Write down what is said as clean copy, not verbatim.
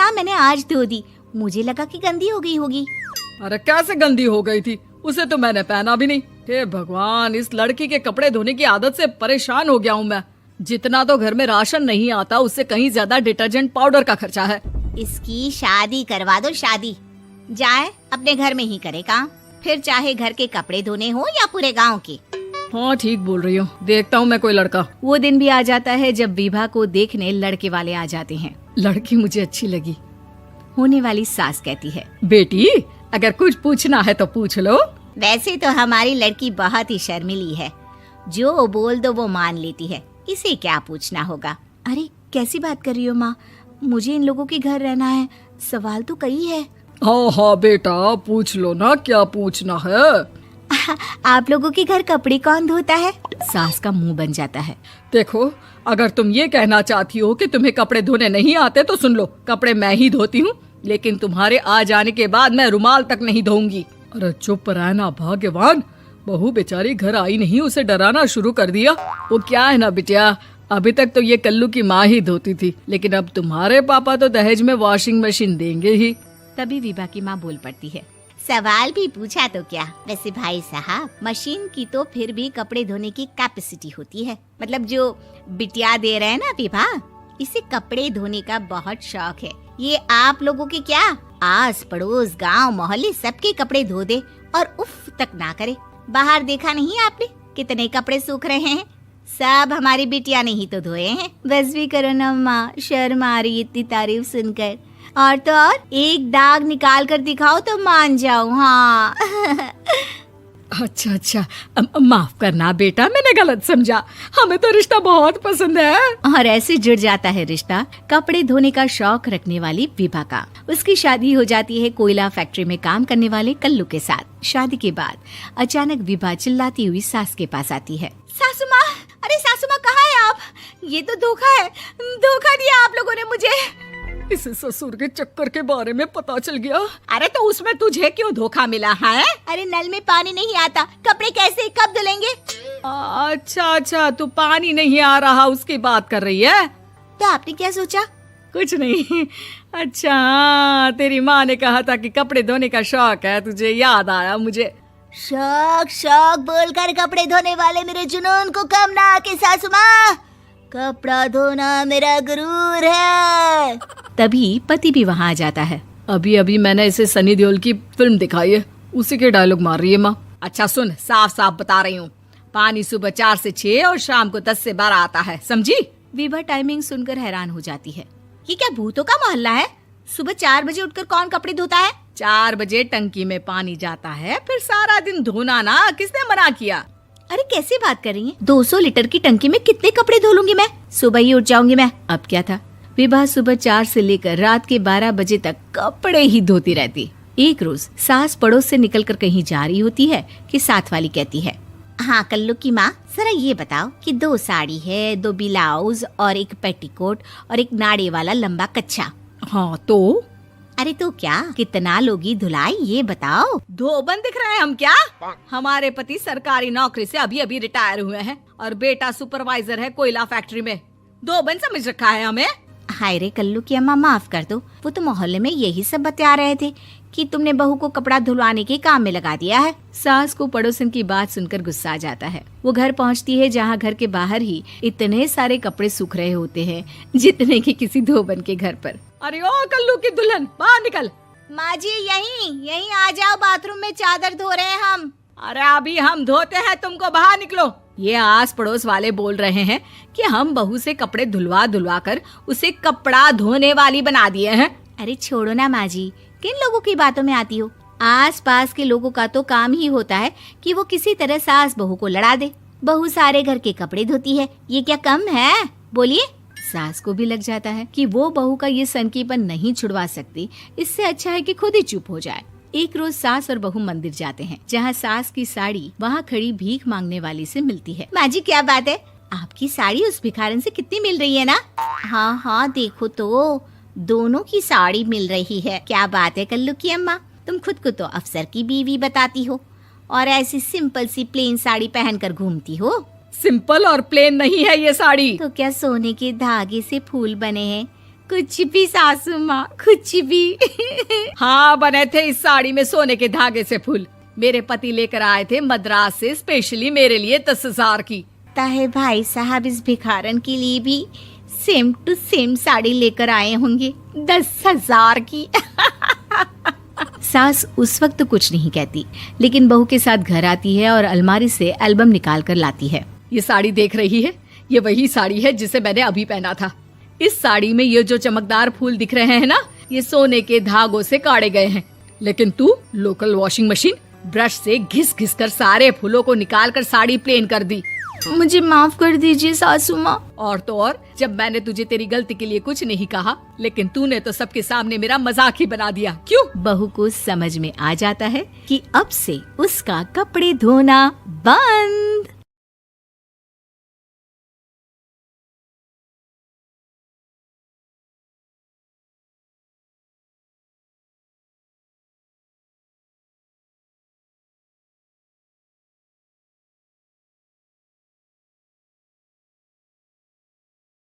हाँ मैंने आज धो दी, मुझे लगा कि गंदी हो गई होगी। अरे कैसे गंदी हो गई थी, उसे तो मैंने पहना भी नहीं। हे भगवान, इस लड़की के कपड़े धोने की आदत से परेशान हो गया हूँ मैं। जितना तो घर में राशन नहीं आता उससे कहीं ज्यादा डिटर्जेंट पाउडर का खर्चा है। इसकी शादी करवा दो, शादी। जाए अपने घर में ही करे काम, फिर चाहे घर के कपड़े धोने हो या पूरे गांव के। हाँ ठीक बोल रही हूँ, देखता हूँ मैं कोई लड़का। वो दिन भी आ जाता है जब विभा को देखने लड़के वाले आ जाते हैं। लड़की मुझे अच्छी लगी। होने वाली सास कहती है, बेटी अगर कुछ पूछना है तो पूछ लो। वैसे तो हमारी लड़की बहुत ही शर्मीली है, जो बोल दो वो मान लेती है, इसे क्या पूछना होगा। अरे कैसी बात कर रही हो माँ, मुझे इन लोगों के घर रहना है, सवाल तो कई है। हाँ हाँ बेटा पूछ लो ना, क्या पूछना है। आप लोगों के घर कपड़े कौन धोता है? सास का मुंह बन जाता है। देखो अगर तुम ये कहना चाहती हो कि तुम्हें कपड़े धोने नहीं आते तो सुन लो, कपड़े मैं ही धोती हूँ, लेकिन तुम्हारे आ जाने के बाद मैं रुमाल तक नहीं धोऊंगी। अरे चुप रहना भाग्यवान, बहू बेचारी घर आई नहीं, उसे डराना शुरू कर दिया। वो क्या है ना बिटिया, अभी तक तो ये कल्लू की माँ ही धोती थी, लेकिन अब तुम्हारे पापा तो दहेज में वॉशिंग मशीन देंगे ही। तभी विभा की माँ बोल पड़ती है, सवाल भी पूछा तो क्या। वैसे भाई साहब, मशीन की तो फिर भी कपड़े धोने की कैपेसिटी होती है। मतलब जो बिटिया दे रहे हैं ना विभा, इसे कपड़े धोने का बहुत शौक है। ये आप लोगों के क्या, आस पड़ोस गांव मोहल्ले सबके कपड़े धो दे और उफ तक ना करे। बाहर देखा नहीं आपने कितने कपड़े सूख रहे हैं, सब हमारी बिटिया ने ही तो धोए हैं। बस भी करो ना माँ, शर्म आ रही इतनी तारीफ सुनकर। और तो और एक दाग निकाल कर दिखाओ तो मान जाऊं। हाँ अच्छा माफ करना बेटा, मैंने गलत समझा, हमें तो रिश्ता बहुत पसंद है। और ऐसे जुड़ जाता है रिश्ता कपड़े धोने का शौक रखने वाली विभा का। उसकी शादी हो जाती है कोयला फैक्ट्री में काम करने वाले कल्लू के साथ। शादी के बाद अचानक विभा चिल्लाती हुई सास के पास आती है, सासू माँ, अरे सासू माँ कहाँ है आप? ये तो धोखा है, धोखा दिया आप लोगों ने मुझे। इसे ससुर के चक्कर के बारे में पता चल गया। अरे तो उसमें तुझे क्यों धोखा मिला है? अरे नल में पानी नहीं आता, कपड़े कैसे कब धुलेंगे? अच्छा तू पानी नहीं आ रहा उसकी बात कर रही है। तो आपने क्या सोचा? कुछ नहीं। अच्छा तेरी माँ ने कहा था कि कपड़े धोने का शौक है तुझे, याद आया मुझे। शौक शौक बोलकर कपड़े धोने वाले मेरे जुनून को कम ना आके सासू माँ, कपड़ा धोना मेरा गुरूर है। तभी पति भी वहाँ आ जाता है। अभी अभी मैंने इसे सनी देओल की फिल्म दिखाई है, उसी के डायलॉग मार रही है माँ। अच्छा सुन, साफ साफ बता रही हूँ, पानी सुबह 4 से 6 और शाम को 10 से 12 आता है, समझी? विभा टाइमिंग सुनकर हैरान हो जाती है। ये क्या भूतों का मोहल्ला है? सुबह 4 बजे उठकर कौन कपड़े धोता है? 4 बजे टंकी में पानी जाता है, फिर सारा दिन धोना ना, किसने मना किया? अरे कैसी बात कर रही हैं? 200 लीटर की टंकी में कितने कपड़े धो लूंगी मैं, सुबह ही उठ जाऊंगी मैं। अब क्या था, विभा सुबह 4 से लेकर रात के 12 बजे तक कपड़े ही धोती रहती। एक रोज सास पड़ोस से निकलकर कहीं जा रही होती है कि साथ वाली कहती है, हाँ कल्लू की माँ, जरा ये बताओ कि 2 साड़ी है, 2 ब्लाउज और एक पेटीकोट और एक नाड़े वाला लंबा कच्छा। हाँ तो? अरे तो क्या, कितना लोगी धुलाई ये बताओ। धोबन दिख रहे हैं हम क्या? हमारे पति सरकारी नौकरी से अभी अभी रिटायर हुए हैं और बेटा सुपरवाइजर है कोयला फैक्ट्री में। धोबन समझ रखा है हमें? हाय रे कल्लू की अम्मा, माफ कर दो, वो तो मोहल्ले में यही सब बता रहे थे कि तुमने बहू को कपड़ा धुलवाने के काम में लगा दिया है। सास को पड़ोसन की बात सुनकर गुस्सा आ जाता है। वो घर पहुंचती है जहां घर के बाहर ही इतने सारे कपड़े सूख रहे होते हैं जितने कि किसी धोबन के घर पर। अरे ओ कल्लू की दुल्हन, बाहर निकल। माँ जी यहीं आ जाओ, बाथरूम में चादर धो रहे हैं हम। अरे अभी हम धोते हैं, तुमको बाहर निकलो। ये आस पड़ोस वाले बोल रहे हैं कि हम बहू से कपड़े धुलवा कर उसे कपड़ा धोने वाली बना दिए हैं। अरे छोड़ो ना माँ जी, किन लोगों की बातों में आती हो? आस पास के लोगों का तो काम ही होता है कि वो किसी तरह सास बहू को लड़ा दे। बहू सारे घर के कपड़े धोती है, ये क्या कम है? बोलिए। सास को भी लग जाता है कि वो बहू का ये सनकीपन नहीं छुड़वा सकती, इससे अच्छा है कि खुद ही चुप हो जाए। एक रोज सास और बहू मंदिर जाते हैं, जहाँ सास की साड़ी वहाँ खड़ी भीख मांगने वाली से मिलती है। माँ जी क्या बात है, आपकी साड़ी उस भिखारन से कितनी मिल रही है ना? हाँ देखो तो दोनों की साड़ी मिल रही है। क्या बात है कल्लू की अम्मा, तुम खुद को तो अफसर की बीवी बताती हो और ऐसी सिंपल सी प्लेन साड़ी पहनकर घूमती हो। सिंपल और प्लेन नहीं है ये साड़ी। तो क्या सोने के धागे से फूल बने हैं, कुछ भी सासू माँ, कुछ भी। हाँ, बने थे इस साड़ी में सोने के धागे से फूल। मेरे पति लेकर आए थे मद्रास से स्पेशली मेरे लिए 10,000 की। ताहे भाई साहब इस भिखारन के लिए भी सेम टू सेम साड़ी लेकर आए होंगे 10,000 की। सास उस वक्त कुछ नहीं कहती, लेकिन बहू के साथ घर आती है और अलमारी से एल्बम निकाल कर लाती है। ये साड़ी देख रही है, ये वही साड़ी है जिसे मैंने अभी पहना था। इस साड़ी में ये जो चमकदार फूल दिख रहे हैं ना, ये सोने के धागों से काढ़े गए हैं। लेकिन तू लोकल वॉशिंग मशीन ब्रश से घिस घिस कर सारे फूलों को निकाल कर साड़ी प्लेन कर दी। मुझे माफ कर दीजिए सासू माँ। और तो और, जब मैंने तुझे तेरी गलती के लिए कुछ नहीं कहा, लेकिन तूने तो सबके सामने मेरा मजाक ही बना दिया। क्यों? बहू को समझ में आ जाता है कि अब से उसका कपड़े धोना बंद।